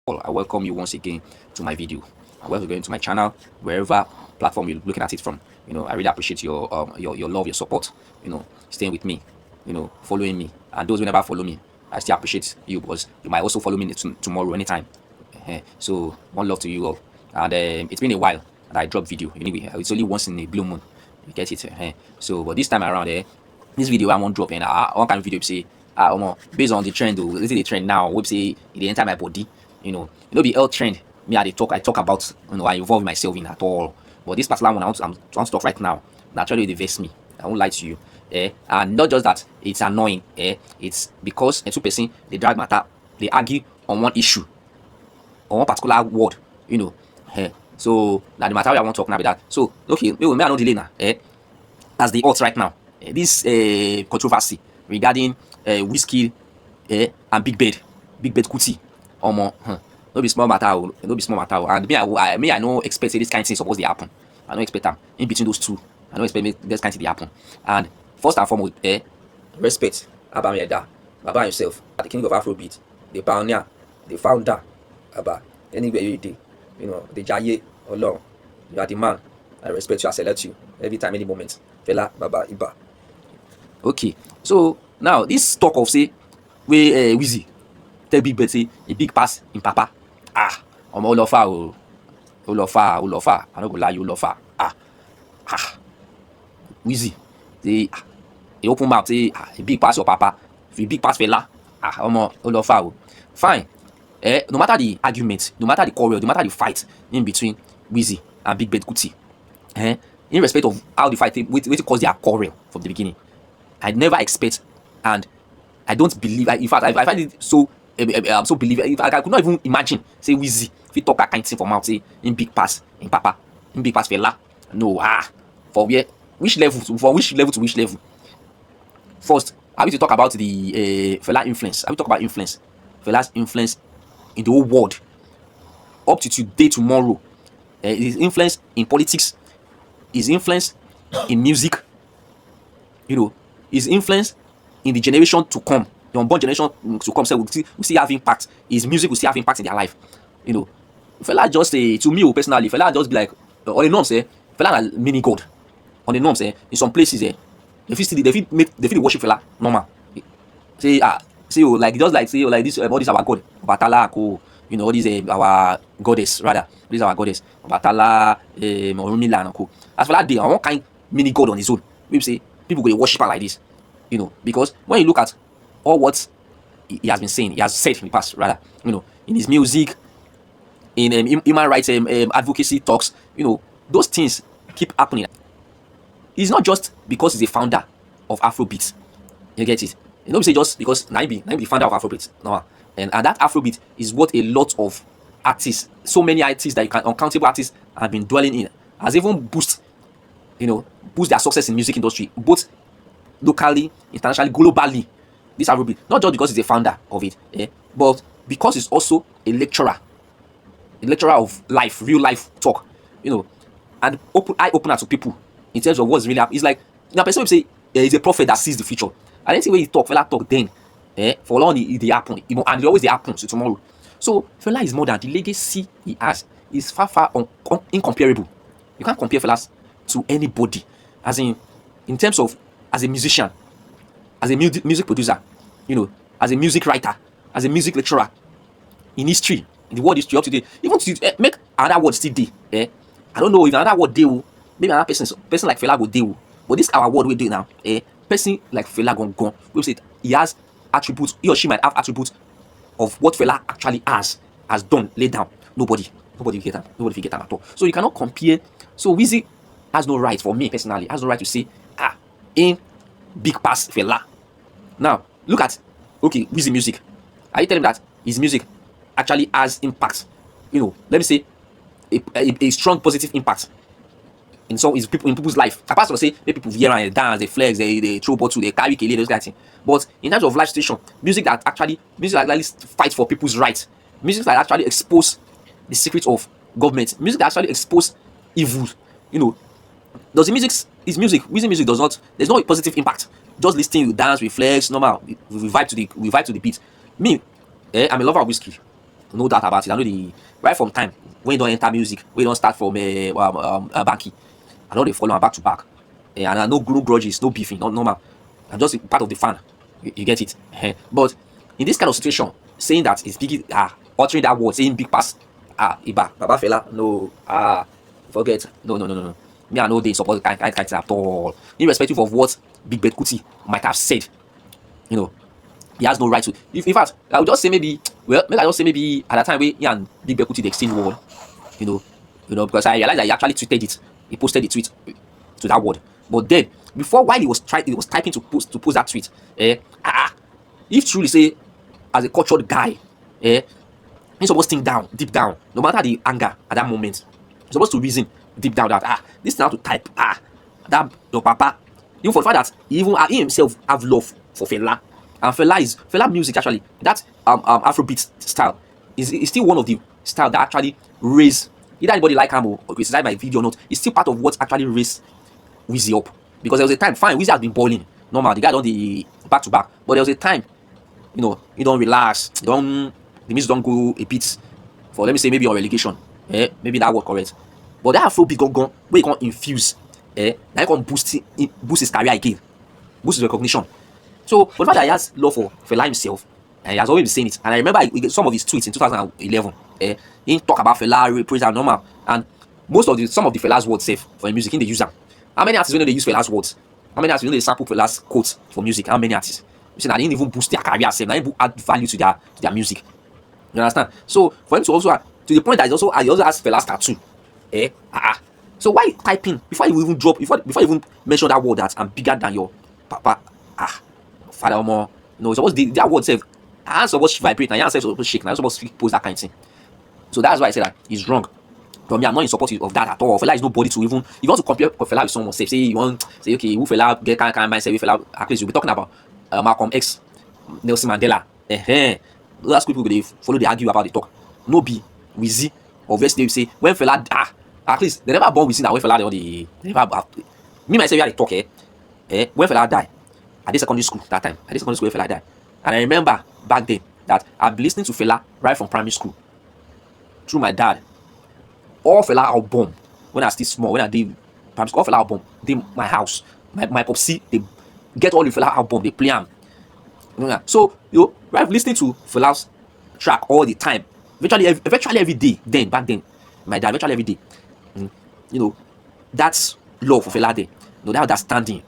I welcome you once again to my video. I welcome you to my channel, wherever platform you're looking at it from. I really appreciate your love, your support. Staying with me, following me, and those who never follow me, I still appreciate you because you might also follow me tomorrow anytime. So one love to you all. And it's been a while that I dropped video. Anyway, it's only once in a blue moon. You get it? So, but this time around, this video I won't drop in. One kind of video say, based on the trend, this is the trend now. We say it enter my body. Be health trend. Me, I talk about. I involve myself in at all. But this particular one, I want to talk right now. Naturally, they vex me. I won't lie to you. And not just that, it's annoying. It's because two person they drag matter, they argue on one issue, on one particular word. So now the matter I want to talk now about that. So okay, may I not delay now. As the odds right now, this controversy regarding WizKid and Big Bed KUTI. No be small matter, no be small matter. And I no expect this kind of thing supposed to happen. I don't expect them in between those two. I don't expect this kind of thing to happen. And first and foremost, respect Abba Meda, Baba himself, the king of Afrobeat, the pioneer, the founder, Abba. Anywhere you day, the Jaye or long, you are the man. I respect you, I select you every time, any moment. Fela, Baba, Iba. Okay, so now this talk of say we Wizzy tell Big Bed say a big pass in Papa. Olofa, I don't go lie, you Olofa. Wizzy, say he open mouth say a big pass your Papa, if a big pass Fela. Olofa. Fine. No matter the argument, no matter the quarrel, no matter the fight in between Wizzy and Big Bed KUTI, in respect of how the fight with cause their quarrel from the beginning, I never expect, and I don't believe. In fact, I find it so. I'm so believe. I could not even imagine say Wizzy if he talk that kind of thing from mouth say in big pass in Papa, in big pass Fela. No, for where? Which level? For which level to which level? First, I will to talk about the Fela influence. I will talk about influence. Fela's influence in the whole world up to today, tomorrow. His influence in politics, his influence in music, his influence in the generation to come, the unborn generation to come. So we still have impact. His music will still have impact in their life. Fela just to me personally, Fela just be like on the norms. Fela a mini god. On the norms, in some places, they feel worship Fela normal. Say like just like say like this all this our god Batala ko, all these our goddess rather. This is our goddess Batala Orunmila and ko. As for that day, one kind mini god on his own. We say people go worship her like this, because when you look at all what he has been saying, he has said in the past rather, in his music, in human rights advocacy talks, those things keep happening. It's not just because he's a founder of Afrobeat. You get it? You don't say just because Naibi the founder of Afrobeat. No. And that Afrobeat is what a lot of artists, so many artists that you can uncountable artists have been dwelling in, has even boost their success in music industry, both locally, internationally, globally. This Afrobeat, not just because he's a founder of it, but because he's also a lecturer of life, real life talk, and eye opener to people in terms of what's really happening. It's like person will say he's a prophet that sees the future. I didn't see where he Fela talk then. For long it happen, and it always happen to tomorrow. So Fela is more than the legacy he has is far incomparable. You can't compare Fela to anybody, as in terms of as a musician, as a music producer, as a music writer, as a music lecturer, in history, in the world history up to date, even to make another word still day. I don't know if another word deal, maybe another person like Fela go deal, but this our word we do now. Person like Fela gone. We say he has attributes, he or she might have attributes of what Fela actually has done, laid down. Nobody will get them. Nobody will get them at all. So you cannot compare. So Wizzy has no right, for me personally, has no right to say in big pass Fela. Now look at Wizzy music. Are you telling me that his music actually has impact? Let me say a strong positive impact in people's life. Apart from say people hear and dance, they flex, they throw bottle, they carry kele, those kind of things. But in terms of life situation, music that actually fight for people's rights, music that actually expose the secrets of government, music that actually expose evil, does his music, Wizzy music does not, there's no positive impact. Just listening, you dance, we flex, normal, we vibe to the beat. Me, I'm a lover of WizKid. no doubt about it. I know the right from time when you don't enter music, when you don't start from Banky. I know they follow am back to back. And I know no grudges, no beefing, not normal. I'm just part of the fan. You get it? But in this kind of situation, saying that it's big, uttering that word, saying big pass, Iba, Baba Fela, no, forget, no. Me, I know they support kind at all. Irrespective of what Big Bad Kuti might have said, you know, he has no right to. In fact, I would just say maybe, maybe I just say maybe at that time where he and Big Bad Kuti they exchange word, you know, because I realized that he actually tweeted it. He posted the tweet to that word. But then, before while he was typing to post that tweet, if truly say as a cultured guy, he's supposed to think down, deep down, no matter the anger at that moment, he's supposed to reason deep down that this is how to type that your papa, even for the fact that he himself have love for Fela, and Fela music actually that Afrobeat style is still one of the style that actually raise either anybody like him or criticize my video or not. It's still part of what actually raised Wizzy up, because there was a time fine Wizzy has been balling normal, the guy don't the back to back, but there was a time you don't relax, the music don't go a bit for, let me say, maybe on relegation, maybe that word correct, but that Afrobeat gone where you can infuse, now you can boost his career again, boost his recognition. So for the fact that he has love for Fela himself, and he has always been saying it, and I remember some of his tweets in 2011, he talk about Fela, praise and normal, and some of the Fela's words safe for music in the user. How many artists know they use Fela's words? How many artists know they sample Fela's quotes for music? How many artists? You see, I didn't even boost their career, they didn't add value to their music. You understand? So for him to also to the point that he also has Fela's tattoo. So why typing before you even drop, before you even mention that word that I'm bigger than your papa? Father more. No, it's supposed that word says I'm supposed to vibrate, and you're supposed to shake, and you're supposed to post that kind of thing. So that's why I said that he's wrong. But me, I'm not in support of that at all. Fela is nobody to even. If you want to compare Fela with someone, say you want say okay, who Fela get kind of mindset with Fela, at least you'll be talking about Malcolm X, Nelson Mandela. Those people they follow, they argue about the talk. No be Wizzy, obviously they say when Fela at least they never born Wizzy that when Fela they never me myself I talk when Fela die at the secondary school that time. At the secondary school when Fela died. And I remember back then that I've been listening to Fela right from primary school through my dad. All Fela album when I still small, when I did primary school, all Fela album, they my house, my popsy, they get all the Fela album, they play them. So right, listening to Fela's track all the time, virtually every day. Then back then, my dad virtually every day. That's love for Fela there. That understanding,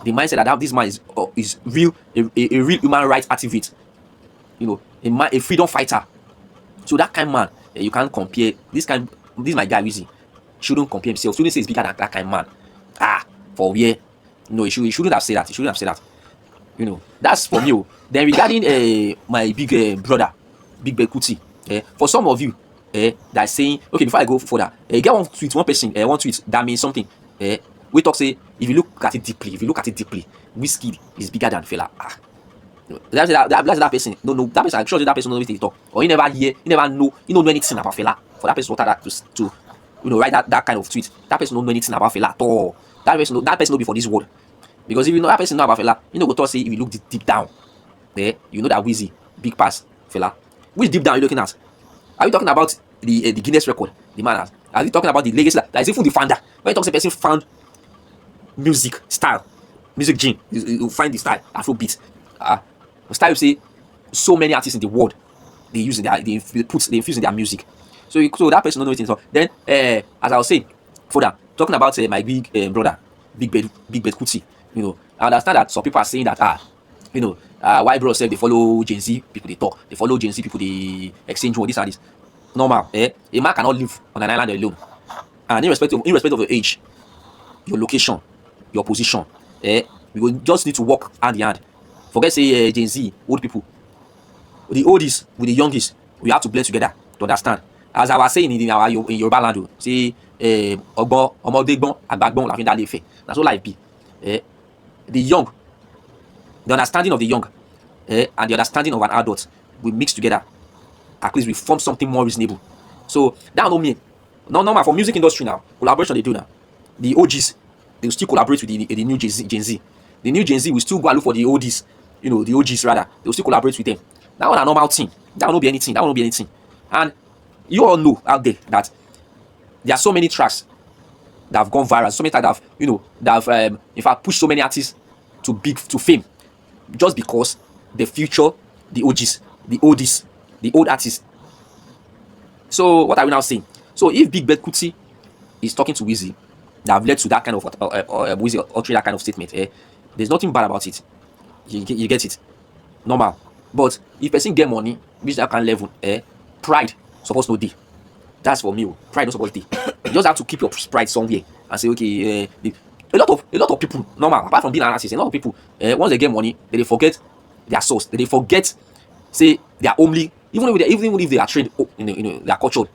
the mindset that this man is real, a real human rights activist. A freedom fighter. So that kind of man, you can't compare this my guy Wizzy shouldn't compare himself. Shouldn't say he's bigger than that kind of man. For where? No, he shouldn't have said that. He shouldn't have said that. That's for me. Then regarding my big brother, Big Bad Kuti, for some of you that saying, okay, before I go further, get one tweet that means something. We talk say if you look at it deeply, WizKid is bigger than Fela. That person, no, that person, I'm sure that person knows what they talk, or he never know, he don't know anything about Fela. For that person to write that kind of tweet, that person don't know anything about Fela at all. That person don't be for this world. Because if you know that person know about Fela, go to say if you look deep down, you know that Wizzy big pass Fela. Which deep down are you looking at? Are you talking about the Guinness record, the man has? Are you talking about the legacy that is even the founder? When you talk to a person found music style, music gene, you find the style Afrobeat. Style you say so many artists in the world they use they infuse in their music. So that person don't know anything. So then as I was saying further, talking about my big brother, Big Bad Kuti, I understand that some people are saying that why bro say they follow Gen Z people they talk, they follow Gen Z people they exchange all this and this. Normal, a man cannot live on an island alone. And irrespective of your age, your location, your position, we will just need to work hand in hand. Forget say Gen Z, old people, the oldies with the youngest, we have to blend together to understand. As I was saying in Yoruba land, say ọmọdégbọn àgbàgbọn la fi dá lè fẹ́. That's all life be. The young, the understanding of the young, and the understanding of an adult, we mix together. At least we form something more reasonable. So that don't mean normal for music industry now. Collaboration they do now. The OGs they will still collaborate with the new Gen Z. The new Gen Z will still go and look for the oldies. The OGs rather. They will still collaborate with them. That one a normal thing. That will not be anything. And you all know out there that there are so many tracks that have gone viral, so many that have, that have in fact pushed so many artists to fame, just because they feature the OGs, the oldies, the old artists. So what are we now saying? So if Big Bird Kuti is talking to Wizzy, that have led to that kind of Wizzy uttering that kind of statement, there's nothing bad about it. You get it, normal. But if person get money, reach that kind of level, pride supposed to be. That's for me. Pride not supposed to be. You just have to keep your pride somewhere and say, okay, a lot of people, normal, apart from being an artist, a lot of people, once they get money, they forget their source. They forget, say, they are only, even if they are trained, they are cultured,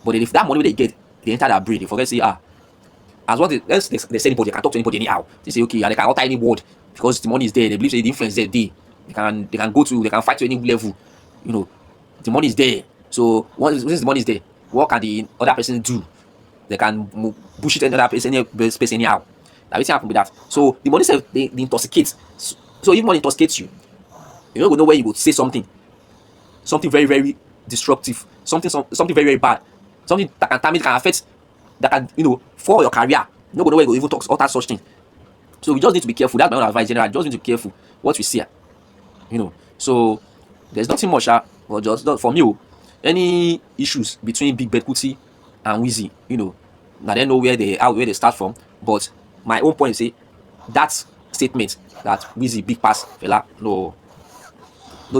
but if that money they get, they enter their brain, they forget, say, as what they say anybody, they can talk to anybody anyhow. They say, okay, and they can utter any word because the money is there. They believe say the influence is there. They can fight to any level. The money is there. So once the money is there, what can the other person do? They can push it another place, any space anyhow. That happen with that. So the money self they intoxicate. So if money intoxicates you, you don't know where you would say something very, very disruptive, something very, very bad, something that can damage, can affect, that can for your career. You don't know where you go even talk utter such thing. So we just need to be careful. That's my own advice generally. Just need to be careful what we see. So there's nothing much, but just for me, any issues between Big Bird Kuti and Wizzy, I don't know where they start from. But my own point is say that statement that Wizzy big pass fella, no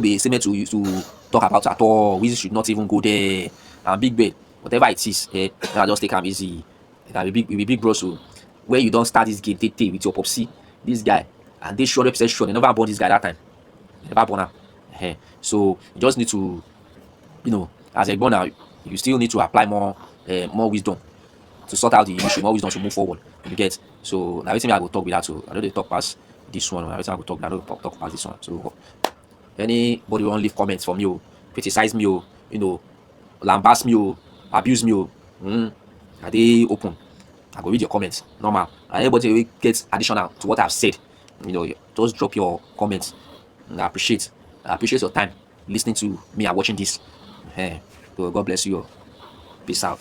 be a statement to talk about at all. Wizzy should not even go there. And Big Bird, whatever it is, just take him easy. It can be big bro. So where you don't start this game, take with your popsy, this guy, and they sure represent sure they never born this guy that time. They never born him. So you just need to, as a borner, you still need to apply more wisdom to sort out the issue, more wisdom to move forward. You get. So now everything I go talk with that. So I know they talk past this one. Everything I go talk, I know talk past this one. So anybody want leave comments from you, criticize me, lambast me, abuse me, are they open? I go read your comments. Normal. And anybody will get additional to what I've said, just drop your comments. And I appreciate your time listening to me and watching this. So God bless you. Peace out.